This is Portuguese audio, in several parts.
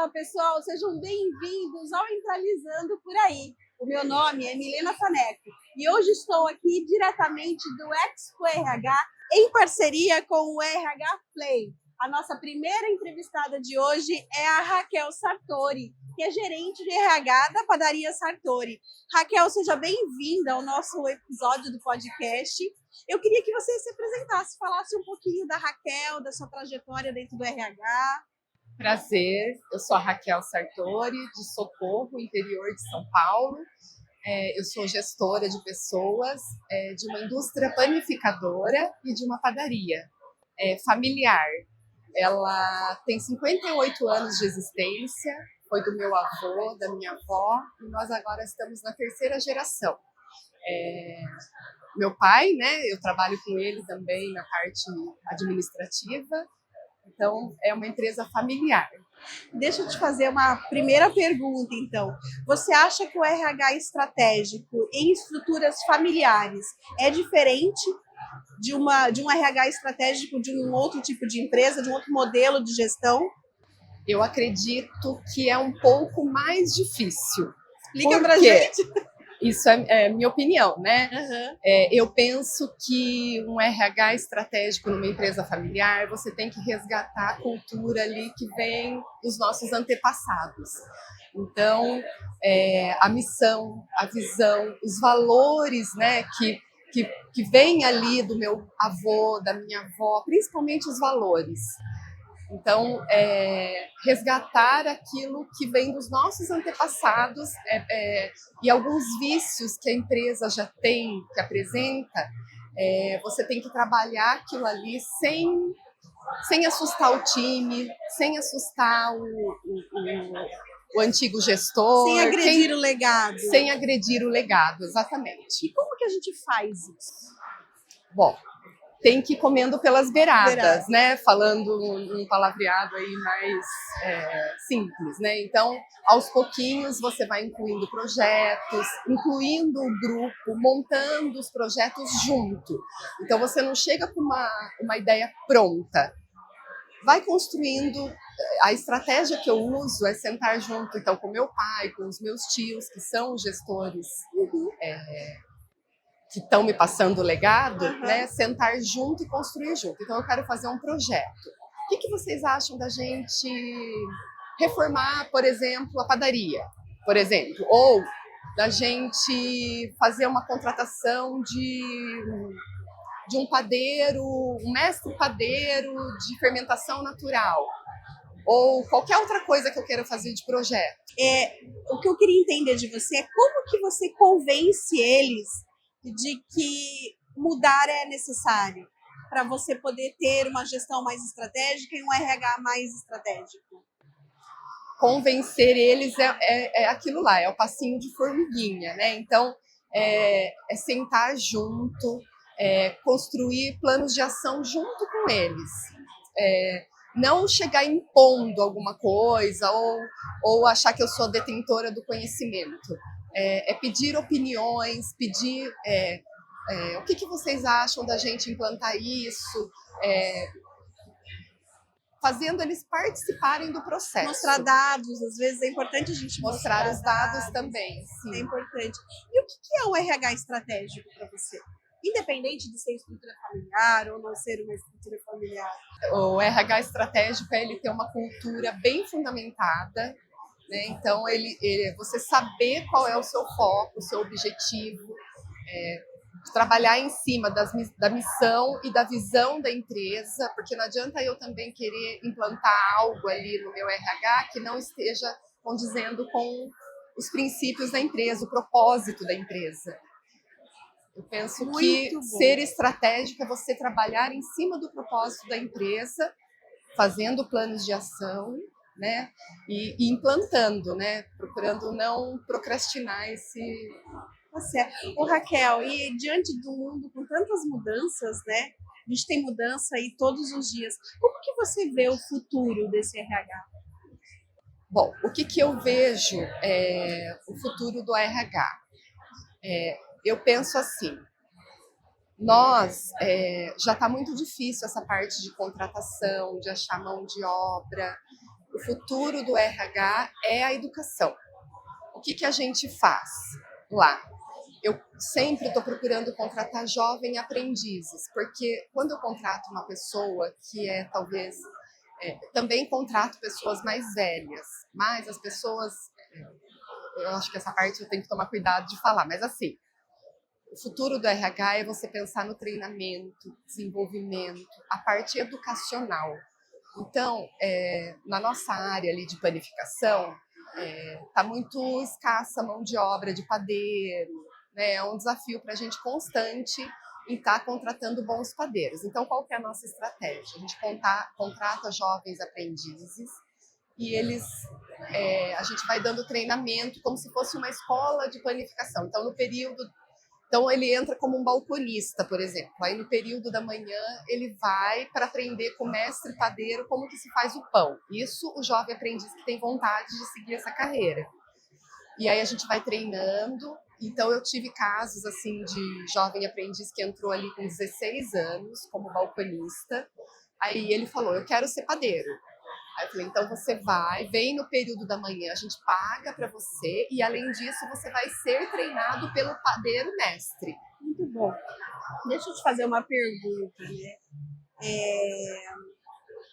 Olá, pessoal, sejam bem-vindos ao Entralizando por Aí. O meu nome é Milena Faneco e hoje estou aqui diretamente do Expo RH em parceria com o RH Play. A nossa primeira entrevistada de hoje é a Raquel Sartori, que é gerente de RH da Padaria Sartori. Raquel, seja bem-vinda ao nosso episódio do podcast. Eu queria que você se apresentasse, falasse um pouquinho da Raquel, da sua trajetória dentro do RH. Prazer, eu sou a Raquel Sartori, de Socorro, interior de São Paulo. Eu sou gestora de pessoas de uma indústria panificadora e de uma padaria familiar. Ela tem 58 anos de existência, foi do meu avô, da minha avó, e nós agora estamos na terceira geração. Meu pai, né, eu trabalho com ele também na parte administrativa. Então, é uma empresa familiar. Deixa eu te fazer uma primeira pergunta, então. Você acha que o RH estratégico em estruturas familiares é diferente de um RH estratégico de um outro tipo de empresa, de um outro modelo de gestão? Eu acredito que é um pouco mais difícil. Explica pra gente. Isso é minha opinião, né? Uhum. Eu penso que um RH estratégico numa empresa familiar, você tem que resgatar a cultura ali que vem dos nossos antepassados. Então, a missão, a visão, os valores, né, que vem ali do meu avô, da minha avó, principalmente os valores. Então, resgatar aquilo que vem dos nossos antepassados e alguns vícios que a empresa já tem, que apresenta, você tem que trabalhar aquilo ali sem assustar o time, sem assustar o antigo gestor. Sem agredir o legado. Sem agredir o legado, exatamente. E como que a gente faz isso? Bom, tem que ir comendo pelas beiradas, né? Falando um palavreado aí mais simples, né? Então, aos pouquinhos, você vai incluindo projetos, incluindo o grupo, montando os projetos junto. Então, você não chega com uma ideia pronta. Vai construindo. A estratégia que eu uso é sentar junto, então, com meu pai, com os meus tios, que são gestores que estão me passando o legado, né? Sentar junto e construir junto. Então, eu quero fazer um projeto. O que vocês acham da gente reformar, por exemplo, a padaria, por exemplo? Ou da gente fazer uma contratação de um padeiro, um mestre padeiro de fermentação natural? Ou qualquer outra coisa que eu queira fazer de projeto. O que eu queria entender de você é como que você convence eles de que mudar é necessário para você poder ter uma gestão mais estratégica e um RH mais estratégico. Convencer eles é aquilo lá, é o passinho de formiguinha, né? Então, é sentar junto, construir planos de ação junto com eles. Não chegar impondo alguma coisa ou achar que eu sou detentora do conhecimento. Pedir opiniões, pedir o que vocês acham da gente implantar isso, fazendo eles participarem do processo. Mostrar dados, às vezes é importante a gente mostrar os dados também. Sim. É importante. E o que é o RH estratégico para você? Independente de ser estrutura familiar ou não ser uma estrutura familiar. O RH estratégico é ele ter uma cultura bem fundamentada, né? Então, você saber qual é o seu foco, o seu objetivo, trabalhar em cima da missão e da visão da empresa, porque não adianta eu também querer implantar algo ali no meu RH que não esteja condizendo com os princípios da empresa, o propósito da empresa. Eu penso que ser estratégico é você trabalhar em cima do propósito da empresa, fazendo planos de ação, né? E implantando, né? Procurando não procrastinar esse... Tá certo. Ô, Raquel, e diante do mundo com tantas mudanças, né? A gente tem mudança aí todos os dias. Como que você vê o futuro desse RH? Bom, o que eu vejo o futuro do RH? Eu penso assim, já está muito difícil essa parte de contratação, de achar mão de obra, O futuro do RH é a educação. O que a gente faz lá? Eu sempre estou procurando contratar jovem aprendizes, porque quando eu contrato uma pessoa que é talvez... também contrato pessoas mais velhas, mas as pessoas... eu acho que essa parte eu tenho que tomar cuidado de falar, mas assim, o futuro do RH é você pensar no treinamento, desenvolvimento, a parte educacional. Então, na nossa área ali de panificação, está muito escassa a mão de obra de padeiro, né? É um desafio para a gente constante em estar contratando bons padeiros. Então, qual que é a nossa estratégia? A gente contrata jovens aprendizes e a gente vai dando treinamento como se fosse uma escola de panificação. Então, ele entra como um balconista, por exemplo. Aí, no período da manhã, ele vai para aprender com o mestre padeiro como que se faz o pão. Isso, o jovem aprendiz que tem vontade de seguir essa carreira. E aí, a gente vai treinando. Então, eu tive casos, assim, de jovem aprendiz que entrou ali com 16 anos, como balconista. Aí, ele falou, eu quero ser padeiro. Aí eu falei, então você vem no período da manhã, a gente paga para você e além disso você vai ser treinado pelo padeiro mestre. Muito bom. Deixa eu te fazer uma pergunta, né?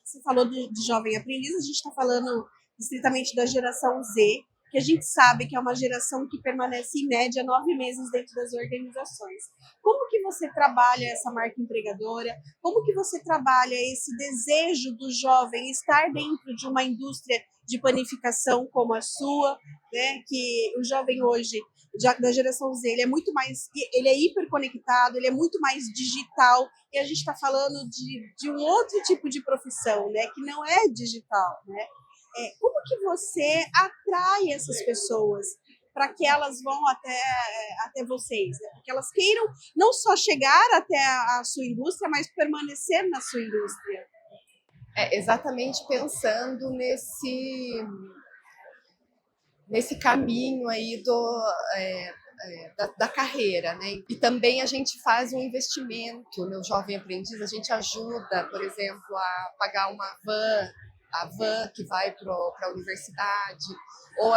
Você falou de jovem aprendiz, a gente está falando estritamente da geração Z, que a gente sabe que é uma geração que permanece em média 9 meses dentro das organizações. Como que você trabalha essa marca empregadora? Como que você trabalha esse desejo do jovem estar dentro de uma indústria de panificação como a sua, né? Que o jovem hoje, da geração Z, ele é hiperconectado, ele é muito mais digital, e a gente está falando de um outro tipo de profissão, né? Que não é digital, né? Como que você atrai essas pessoas para que elas vão até vocês, né? Para que elas queiram não só chegar até a sua indústria, mas permanecer na sua indústria? Exatamente pensando nesse caminho aí da carreira, né? E também a gente faz um investimento no jovem aprendiz, a gente ajuda, por exemplo, a pagar a van que vai para a universidade, ou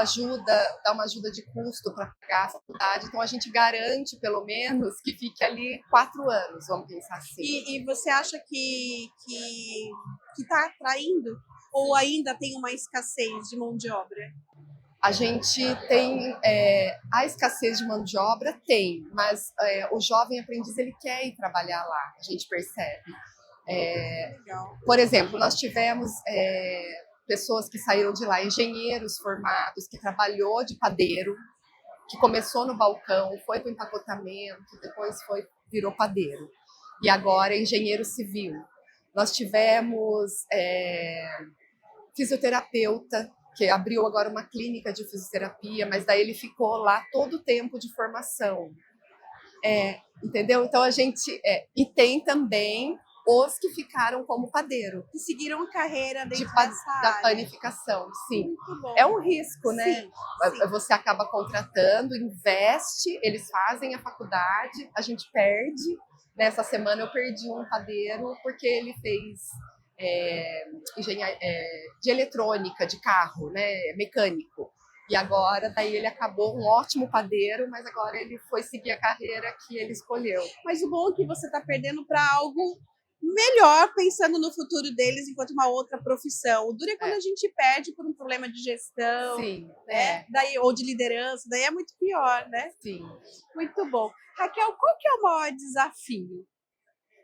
dá uma ajuda de custo para pagar a faculdade. Então, a gente garante, pelo menos, que fique ali 4 anos, vamos pensar assim. E você acha que está atraindo? Ou ainda tem uma escassez de mão de obra? A gente tem a escassez de mão de obra, mas o jovem aprendiz ele quer ir trabalhar lá, a gente percebe. Por exemplo, nós tivemos pessoas que saíram de lá, engenheiros formados, que trabalhou de padeiro, que começou no balcão, foi para o empacotamento, depois virou padeiro. E agora é engenheiro civil. Nós tivemos fisioterapeuta, que abriu agora uma clínica de fisioterapia, mas daí ele ficou lá todo o tempo de formação. Entendeu? Então a gente... e tem também os que ficaram como padeiro. Que seguiram a carreira da panificação, sim. Muito bom. É um risco, né? Sim, sim. Você acaba contratando, investe, eles fazem a faculdade, a gente perde. Nessa semana eu perdi um padeiro porque ele fez engenharia de eletrônica, de carro, né? Mecânico. E agora, daí ele acabou um ótimo padeiro, mas agora ele foi seguir a carreira que ele escolheu. Mas o bom é que você está perdendo para algo melhor, pensando no futuro deles enquanto uma outra profissão. O duro é quando a gente perde por um problema de gestão, sim, né? Daí, ou de liderança, daí é muito pior, né? Sim. Muito bom. Raquel, qual que é o maior desafio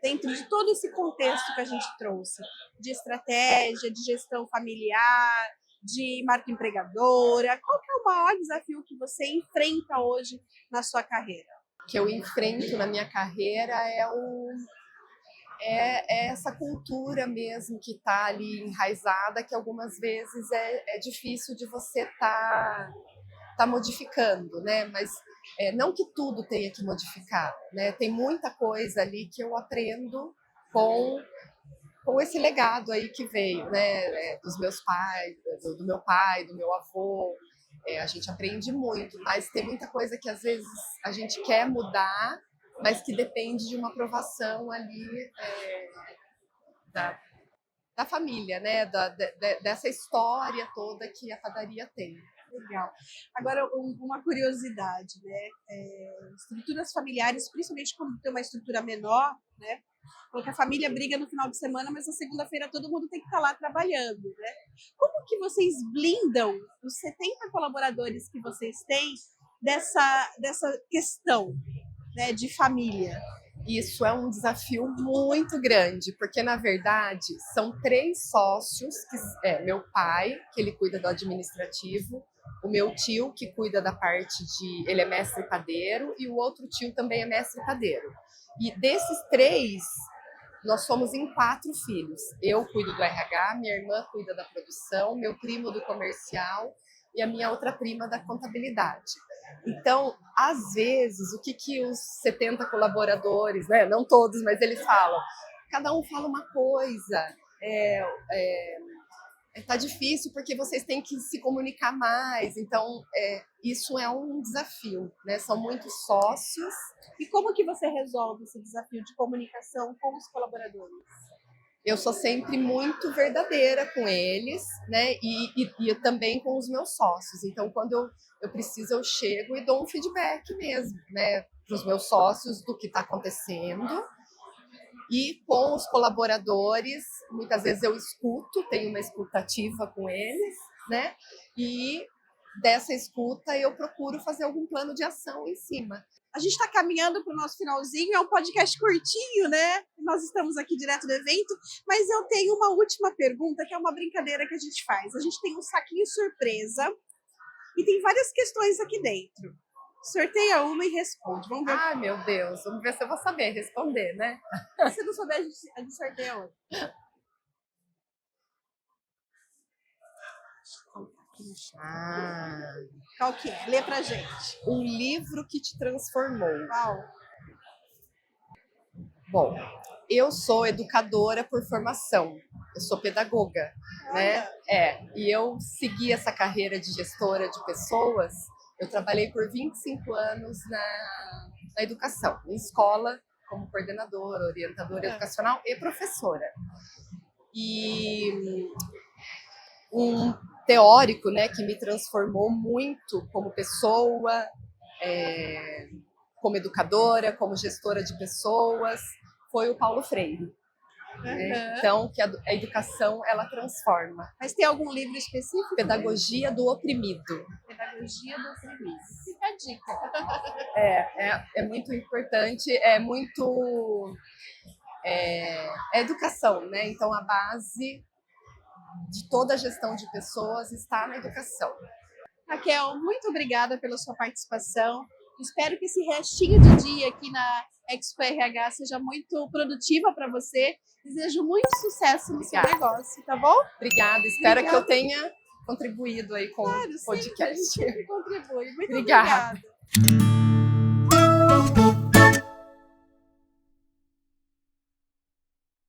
dentro de todo esse contexto que a gente trouxe? De estratégia, de gestão familiar, de marca empregadora. Qual que é o maior desafio que você enfrenta hoje na sua carreira? Que eu enfrento na minha carreira é essa cultura mesmo que está ali enraizada, que algumas vezes é difícil de você tá modificando, né? Mas não que tudo tenha que modificar, né? Tem muita coisa ali que eu aprendo com esse legado aí que veio, né? Dos meus pais, do meu pai, do meu avô. A gente aprende muito, mas tem muita coisa que às vezes a gente quer mudar, mas que depende de uma aprovação ali da família, né? Dessa história toda que a padaria tem. Legal. Agora, uma curiosidade, né? Estruturas familiares, principalmente quando tem uma estrutura menor, né? Porque a família briga no final de semana, mas na segunda-feira todo mundo tem que estar lá trabalhando, né? Como que vocês blindam os 70 colaboradores que vocês têm dessa questão, né, de família? Isso é um desafio muito grande, porque na verdade são 3 sócios, que é meu pai, que ele cuida do administrativo, o meu tio, que cuida da parte ele é mestre padeiro, e o outro tio também é mestre padeiro. E desses 3, nós somos em 4 filhos. Eu cuido do RH, minha irmã cuida da produção, meu primo do comercial e a minha outra prima da contabilidade. Então, às vezes, o que os 70 colaboradores, né, não todos, mas eles falam, cada um fala uma coisa, tá difícil porque vocês têm que se comunicar mais, então isso é um desafio, né? São muitos sócios. E como que você resolve esse desafio de comunicação com os colaboradores? Eu sou sempre muito verdadeira com eles, né? E também com os meus sócios. Então, quando eu preciso, eu chego e dou um feedback mesmo, né? Para os meus sócios do que está acontecendo. E com os colaboradores, muitas vezes eu escuto, tenho uma escuta ativa com eles, né? E dessa escuta eu procuro fazer algum plano de ação em cima. A gente está caminhando para o nosso finalzinho, é um podcast curtinho, né? Nós estamos aqui direto do evento, mas eu tenho uma última pergunta, que é uma brincadeira que a gente faz. A gente tem um saquinho surpresa e tem várias questões aqui dentro. Sorteia uma e responde. Vamos ver. Ah, meu Deus, vamos ver se eu vou saber responder, né? Se você não souber, a gente sorteia outra. Qual que é? Lê pra gente. Um livro que te transformou. Qual? Bom, eu sou educadora por formação. Eu sou pedagoga, né? E eu segui essa carreira de gestora de pessoas. Eu trabalhei por 25 anos na educação, em escola, como coordenadora, orientadora educacional e professora. E um teórico, né, que me transformou muito como pessoa, como educadora, como gestora de pessoas, foi o Paulo Freire. Né? Então, que a educação, ela transforma. Mas tem algum livro específico? Pedagogia do Oprimido. Pedagogia do Oprimido. Fica a dica. É muito importante, é educação, né? Então, a base de toda a gestão de pessoas está na educação. Raquel, muito obrigada pela sua participação. Espero que esse restinho de dia aqui na Expo RH seja muito produtiva para você. Desejo muito sucesso no seu negócio, tá bom? Obrigada. Espero que eu tenha contribuído aí com o podcast. Sempre contribui. Muito obrigada.